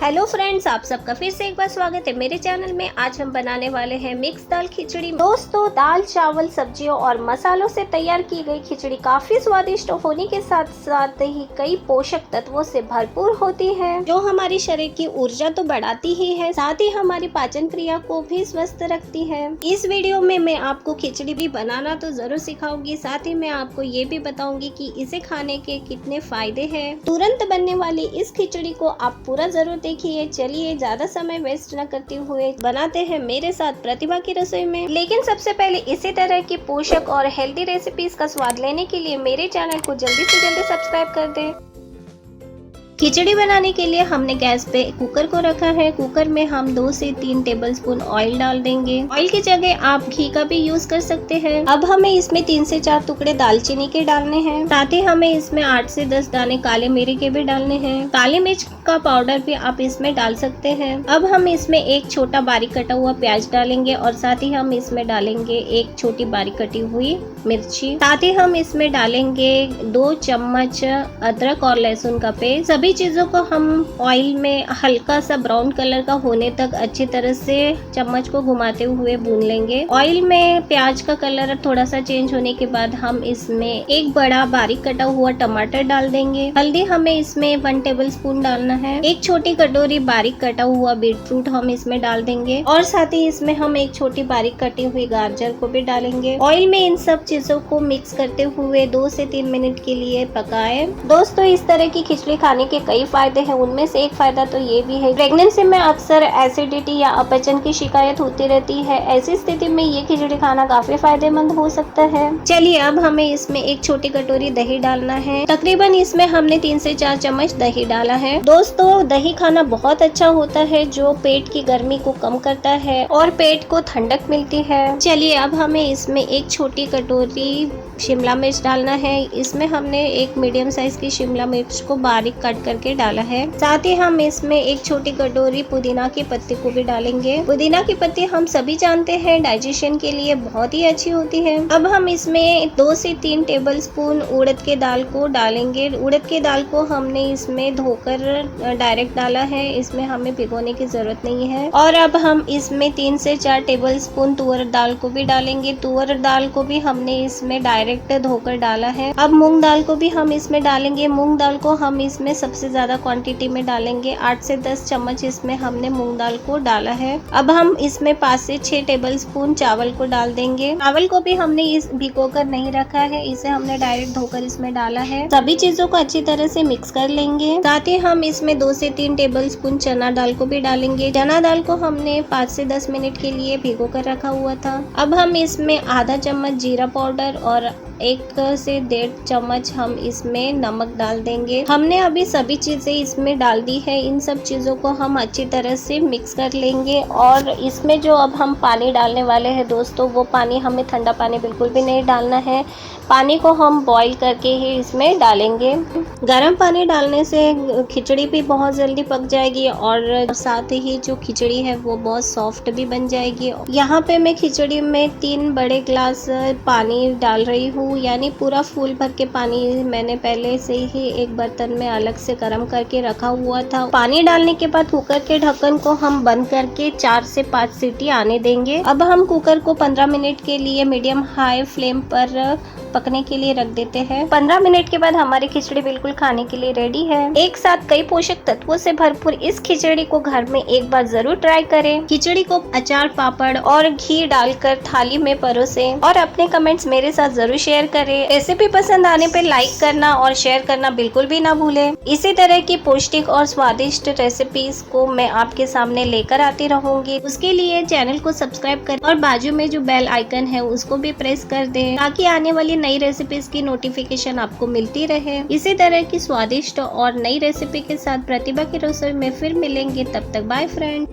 Hello friends, आप सबका फिर से एक बार स्वागत है मेरे चैनल में। आज हम बनाने वाले हैं मिक्स दाल खिचड़ी। दोस्तों, दाल चावल सब्जियों और मसालों से तैयार की गई खिचड़ी काफी स्वादिष्ट होने के साथ साथ ही कई पोषक तत्वों से भरपूर होती है, जो हमारे शरीर की ऊर्जा तो बढ़ाती ही है, साथ ही हमारी पाचन क्रिया को भी स्वस्थ रखती है। इस वीडियो में मैं आपको खिचड़ी भी बनाना तो जरूर सिखाऊंगी, साथ ही मैं आपको ये भी बताऊंगी कि इसे खाने के कितने फायदे हैं। तुरंत बनने वाली इस खिचड़ी को आप पूरा जरूर देखिए। चलिए ज्यादा समय वेस्ट न करते हुए बनाते हैं मेरे साथ प्रतिभा की रसोई में। लेकिन सबसे पहले इसी तरह की पोषक और हेल्दी रेसिपीज का स्वाद लेने के लिए मेरे चैनल को जल्दी से जल्दी सब्सक्राइब कर दें। खिचड़ी बनाने के लिए हमने गैस पे कुकर को रखा है। कुकर में हम 2 से 3 टेबलस्पून ऑयल डाल देंगे। ऑयल की जगह आप घी का भी यूज कर सकते हैं। अब हमें इसमें 3 से 4 टुकड़े दालचीनी के डालने हैं। साथ ही हमें इसमें 8 से 10 दाने काले मिर्च के भी डालने हैं। काली मिर्च का पाउडर भी आप इसमें डाल सकते हैं। अब हम इसमें एक छोटा बारीक कटा हुआ प्याज डालेंगे और साथ ही हम इसमें डालेंगे एक छोटी बारीक कटी हुई मिर्ची। साथ ही हम इसमें डालेंगे 2 चम्मच अदरक और लहसुन का पेस्ट। सभी चीजों को हम ऑयल में हल्का सा ब्राउन कलर का होने तक अच्छी तरह से चम्मच को घुमाते हुए भून लेंगे। ऑयल में प्याज का कलर थोड़ा सा चेंज होने के बाद हम इसमें एक बड़ा बारीक कटा हुआ टमाटर डाल देंगे। हल्दी हमें इसमें 1 टेबलस्पून डालना है। एक छोटी कटोरी बारीक कटा हुआ बीटरूट हम इसमें डाल देंगे और साथ ही इसमें हम एक छोटी बारीक कटी हुई गाजर को भी डालेंगे। ऑयल में इन सब चीजों को मिक्स करते हुए 2 से 3 मिनट के लिए पकाएं। दोस्तों, इस तरह की खिचड़ी खाने के कई फायदे हैं। उनमें से एक फायदा तो ये भी है, प्रेगनेंसी में अक्सर एसिडिटी या अपचन की शिकायत होती रहती है। ऐसी स्थिति में ये खिचड़ी खाना काफी फायदेमंद हो सकता है। चलिए अब हमें इसमें एक छोटी कटोरी दही डालना है। तकरीबन इसमें हमने 3 से 4 चम्मच दही डाला है। दोस्तों, दही खाना बहुत अच्छा होता है, जो पेट की गर्मी को कम करता है और पेट को ठंडक मिलती है। चलिए अब हमें इसमें एक छोटी कटोरी शिमला मिर्च डालना है। इसमें हमने एक मीडियम साइज की शिमला मिर्च को बारीक कट करके डाला है। साथ ही हम इसमें एक छोटी कटोरी पुदीना की पत्ती को भी डालेंगे। पुदीना की पत्ती हम सभी जानते हैं डाइजेशन के लिए बहुत ही अच्छी होती है। अब हम इसमें 2 से 3 टेबलस्पून उड़द के दाल को डालेंगे। उड़द के दाल को हमने इसमें धोकर डायरेक्ट डाला है, इसमें हमें भिगोने की जरूरत नहीं है। और अब हम इसमें 3 से 4 टेबलस्पून तुअर दाल को भी डालेंगे। तुअर दाल को भी हमने इसमें डायरेक्ट धोकर डाला है। अब मूंग दाल को भी हम इसमें डालेंगे। मूंग दाल को हम इसमें सबसे ज्यादा क्वांटिटी में डालेंगे। 8 से 10 चम्मच इसमें हमने मूंग दाल को डाला है। अब हम इसमें 5 से 6 टेबलस्पून चावल को डाल देंगे। चावल को भी हमने इस भिगोकर नहीं रखा है, इसे हमने डायरेक्ट धोकर इसमें डाला है। सभी चीजों को अच्छी तरह से मिक्स कर लेंगे। साथ ही हम इसमें 2 से 3 टेबलस्पून चना दाल को भी डालेंगे। चना दाल को हमने 5 से 10 मिनट के लिए भिगो कर रखा हुआ था। अब हम इसमें आधा चम्मच जीरा पाउडर और 1 से 1.5 चम्मच हम इसमें नमक डाल देंगे। हमने अभी सभी चीजें इसमें डाल दी है। इन सब चीजों को हम अच्छी तरह से मिक्स कर लेंगे और इसमें जो अब हम पानी डालने वाले हैं दोस्तों, वो पानी हमें ठंडा पानी बिल्कुल भी नहीं डालना है। पानी को हम बॉईल करके ही इसमें डालेंगे। गर्म पानी डालने से खिचड़ी भी बहुत जल्दी पक जाएगी और साथ ही जो खिचड़ी है वो बहुत सॉफ्ट भी बन जाएगी। यहाँ पे मैं खिचड़ी में 3 बड़े ग्लास पानी डाल रही हूँ, यानी पूरा फूल भर के पानी मैंने पहले से ही एक बर्तन में अलग से गर्म करके रखा हुआ था। पानी डालने के बाद कुकर के ढक्कन को हम बंद करके 4 से 5 सीटी आने देंगे। अब हम कुकर को 15 मिनट के लिए मीडियम हाई फ्लेम पर पकने के लिए रख देते हैं। 15 मिनट के बाद हमारी खिचड़ी बिल्कुल खाने के लिए रेडी है। एक साथ कई पोषक तत्वों से भरपूर इस खिचड़ी को घर में एक बार जरूर ट्राई करें। खिचड़ी को अचार, पापड़ और घी डालकर थाली में परोसें और अपने कमेंट्स मेरे साथ जरूर शेयर करें। रेसिपी पसंद आने पर लाइक करना और शेयर करना बिल्कुल भी ना भूलें। इसी तरह की पौष्टिक और स्वादिष्ट रेसिपीज को मैं आपके सामने लेकर आती रहूंगी। उसके लिए चैनल को सब्सक्राइब करें और बाजू में जो बेल आइकन है उसको भी प्रेस कर दें, ताकि आने वाली नई रेसिपीज की नोटिफिकेशन आपको मिलती रहे। इसी तरह की स्वादिष्ट और नई रेसिपी के साथ प्रतिभा की रसोई में फिर मिलेंगे। तब तक बाय फ्रेंड।